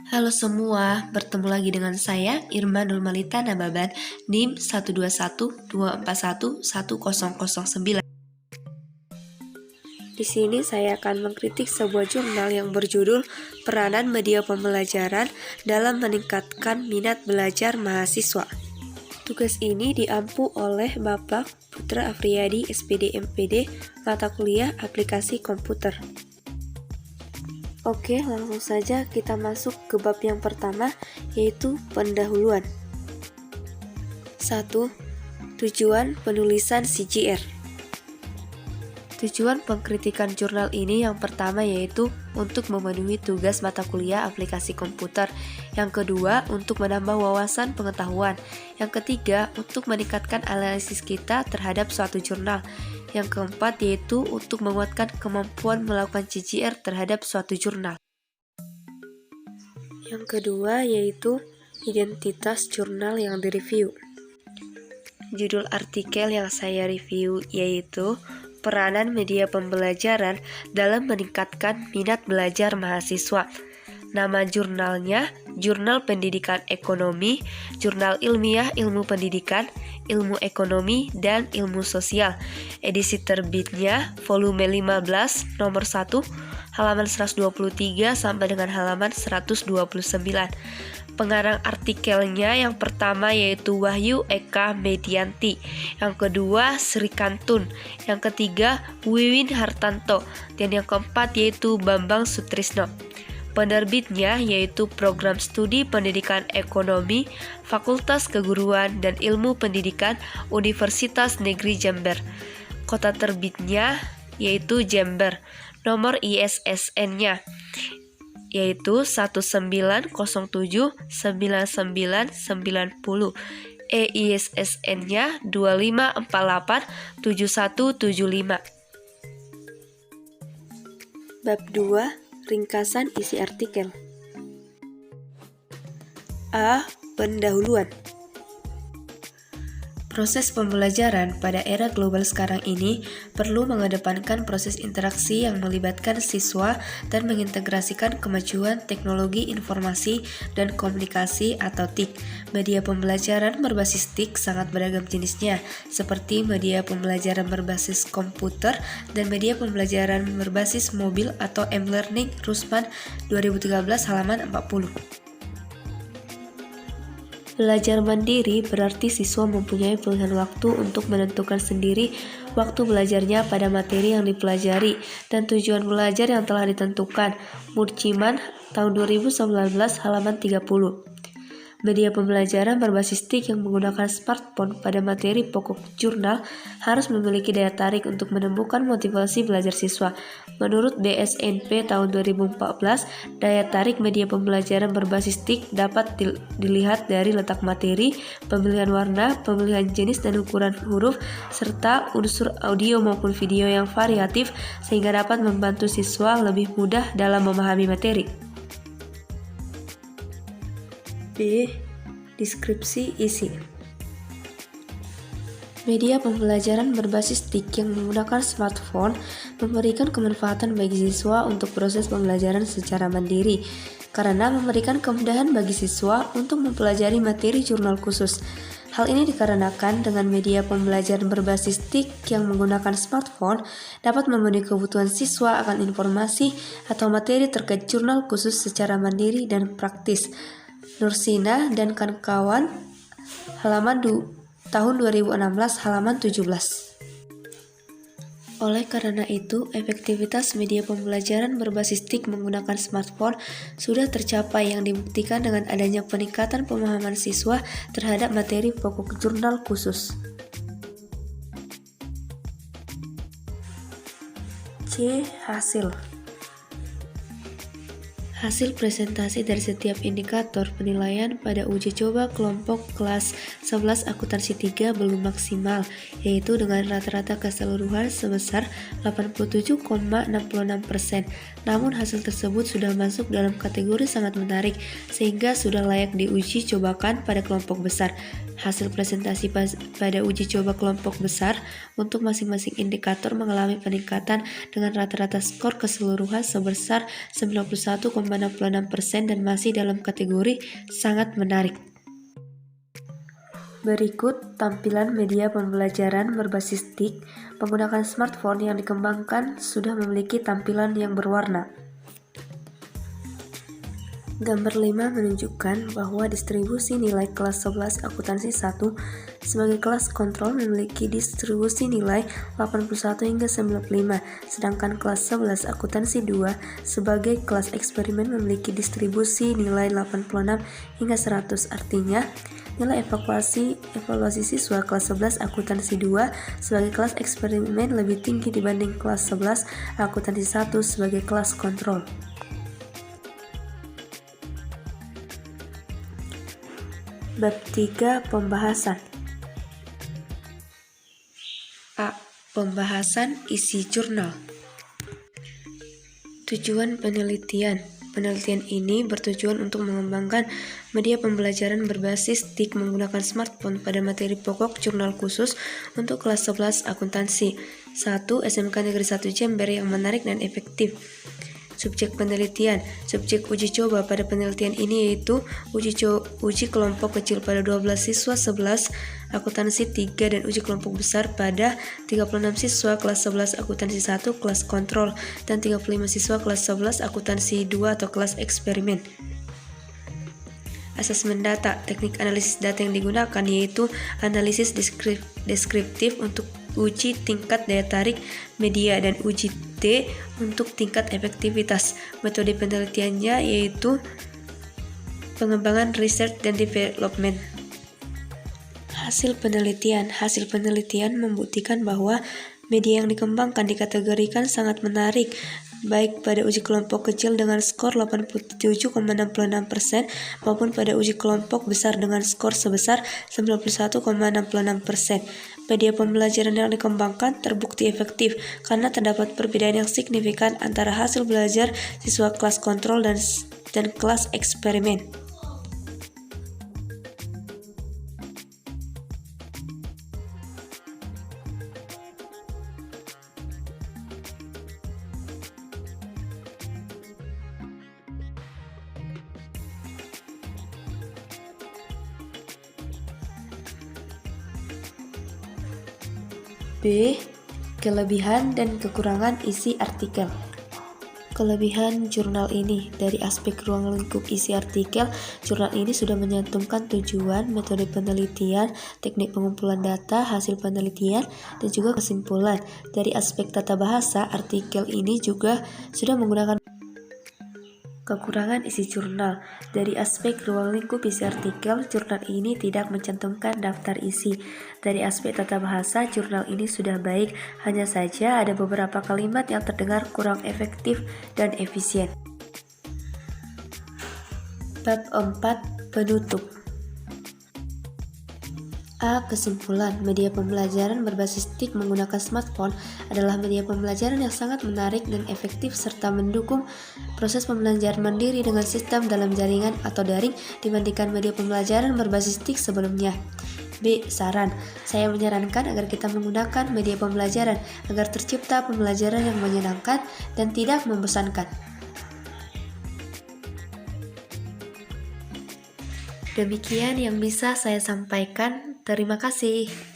Halo semua, bertemu lagi dengan saya Irma Nurmalita Nababan, NIM 12124110009. Di sini saya akan mengkritik sebuah jurnal yang berjudul Peranan Media Pembelajaran dalam Meningkatkan Minat Belajar Mahasiswa. Tugas ini diampu oleh Bapak Putra Afriyadi, SPD MPD, mata kuliah Aplikasi Komputer. Oke, langsung saja kita masuk ke bab yang pertama, yaitu pendahuluan. 1. Tujuan penulisan CGR. Tujuan pengkritikan jurnal ini yang pertama yaitu untuk memenuhi tugas mata kuliah aplikasi komputer. Yang kedua, untuk menambah wawasan pengetahuan. Yang ketiga, untuk meningkatkan analisis kita terhadap suatu jurnal. Yang keempat yaitu untuk menguatkan kemampuan melakukan CGR terhadap suatu jurnal. Yang kedua yaitu identitas jurnal yang direview. Judul artikel yang saya review yaitu Peranan Media Pembelajaran dalam Meningkatkan Minat Belajar Mahasiswa. Nama jurnalnya Jurnal Pendidikan Ekonomi, Jurnal Ilmiah Ilmu Pendidikan, Ilmu Ekonomi, dan Ilmu Sosial. Edisi terbitnya volume 15 nomor 1 halaman 123 sampai dengan halaman 129. Pengarang artikelnya yang pertama yaitu Wahyu Eka Medianti, yang kedua Sri Kantun, yang ketiga Wiwin Hartanto, dan yang keempat yaitu Bambang Sutrisno. Penerbitnya yaitu Program Studi Pendidikan Ekonomi, Fakultas Keguruan dan Ilmu Pendidikan Universitas Negeri Jember. Kota terbitnya yaitu Jember. Nomor ISSN-nya yaitu 19079990. EISSN-nya 25487175. Bab 2. Ringkasan isi artikel. A. Pendahuluan. Proses pembelajaran pada era global sekarang ini perlu mengedepankan proses interaksi yang melibatkan siswa dan mengintegrasikan kemajuan teknologi informasi dan komunikasi atau TIK. Media pembelajaran berbasis TIK sangat beragam jenisnya, seperti media pembelajaran berbasis komputer dan media pembelajaran berbasis mobil atau M-Learning Rusman 2013 halaman 40. Belajar mandiri berarti siswa mempunyai pilihan waktu untuk menentukan sendiri waktu belajarnya pada materi yang dipelajari dan tujuan belajar yang telah ditentukan. Murciman tahun 2019 halaman 30. Media pembelajaran berbasis TIK yang menggunakan smartphone pada materi pokok jurnal harus memiliki daya tarik untuk menemukan motivasi belajar siswa. Menurut BSNP tahun 2014, daya tarik media pembelajaran berbasis TIK dapat dilihat dari letak materi, pemilihan warna, pemilihan jenis dan ukuran huruf, serta unsur audio maupun video yang variatif sehingga dapat membantu siswa lebih mudah dalam memahami materi. B. Deskripsi isi. Media pembelajaran berbasis TIK yang menggunakan smartphone memberikan kemanfaatan bagi siswa untuk proses pembelajaran secara mandiri, karena memberikan kemudahan bagi siswa untuk mempelajari materi jurnal khusus. Hal ini dikarenakan dengan media pembelajaran berbasis TIK yang menggunakan smartphone dapat memenuhi kebutuhan siswa akan informasi atau materi terkait jurnal khusus secara mandiri dan praktis. Nursina dan kawan-kawan halaman tahun 2016 halaman 17. Oleh karena itu, efektivitas media pembelajaran berbasis TIK menggunakan smartphone sudah tercapai yang dibuktikan dengan adanya peningkatan pemahaman siswa terhadap materi pokok jurnal khusus. C. Hasil. Hasil presentasi dari setiap indikator penilaian pada uji coba kelompok kelas 11 akuntansi 3 belum maksimal, yaitu dengan rata-rata keseluruhan sebesar 87,66%. Namun hasil tersebut sudah masuk dalam kategori sangat menarik, sehingga sudah layak diuji cobakan pada kelompok besar. Hasil presentasi pada uji coba kelompok besar untuk masing-masing indikator mengalami peningkatan dengan rata-rata skor keseluruhan sebesar 91,66% dan masih dalam kategori sangat menarik. Berikut tampilan media pembelajaran berbasis TIK menggunakan smartphone yang dikembangkan sudah memiliki tampilan yang berwarna. Gambar 5 menunjukkan bahwa distribusi nilai kelas 11 akuntansi 1 sebagai kelas kontrol memiliki distribusi nilai 81 hingga 95, sedangkan kelas 11 akuntansi 2 sebagai kelas eksperimen memiliki distribusi nilai 86 hingga 100. Artinya, nilai evaluasi siswa kelas 11 akuntansi 2 sebagai kelas eksperimen lebih tinggi dibanding kelas 11 akuntansi 1 sebagai kelas kontrol. Bab 3 Pembahasan. A. Pembahasan isi jurnal. Tujuan penelitian. Penelitian ini bertujuan untuk mengembangkan media pembelajaran berbasis TIK menggunakan smartphone pada materi pokok jurnal khusus untuk kelas 11 akuntansi 1 SMK Negeri 1 Jember yang menarik dan efektif. Subjek penelitian. Subjek uji coba pada penelitian ini yaitu uji kelompok kecil pada 12 siswa 11 akuntansi 3 dan uji kelompok besar pada 36 siswa kelas 11 akuntansi 1 kelas kontrol dan 35 siswa kelas 11 akuntansi 2 atau kelas eksperimen. Asesmen data. Teknik analisis data yang digunakan yaitu analisis deskriptif untuk uji tingkat daya tarik media dan uji T untuk tingkat efektivitas. Metode penelitiannya yaitu pengembangan research dan development. Hasil penelitian membuktikan bahwa media yang dikembangkan dikategorikan sangat menarik, baik pada uji kelompok kecil dengan skor 87,66% maupun pada uji kelompok besar dengan skor sebesar 91,66%. Media pembelajaran yang dikembangkan terbukti efektif karena terdapat perbedaan yang signifikan antara hasil belajar siswa kelas kontrol dan kelas eksperimen. B. Kelebihan dan kekurangan isi artikel. Kelebihan jurnal ini. Dari aspek ruang lingkup isi artikel, jurnal ini sudah menyantumkan tujuan, metode penelitian, teknik pengumpulan data, hasil penelitian, dan juga kesimpulan. Dari aspek tata bahasa, artikel ini juga sudah menggunakan kekurangan isi jurnal. Dari aspek ruang lingkup isi artikel, jurnal ini tidak mencantumkan daftar isi. Dari aspek tata bahasa, jurnal ini sudah baik, hanya saja ada beberapa kalimat yang terdengar kurang efektif dan efisien. Bab 4 Penutup. A. Kesimpulan. Media pembelajaran berbasis TIK menggunakan smartphone adalah media pembelajaran yang sangat menarik dan efektif serta mendukung proses pembelajaran mandiri dengan sistem dalam jaringan atau daring dibandingkan media pembelajaran berbasis TIK sebelumnya. B. Saran. Saya menyarankan agar kita menggunakan media pembelajaran agar tercipta pembelajaran yang menyenangkan dan tidak membosankan. Demikian yang bisa saya sampaikan. Terima kasih.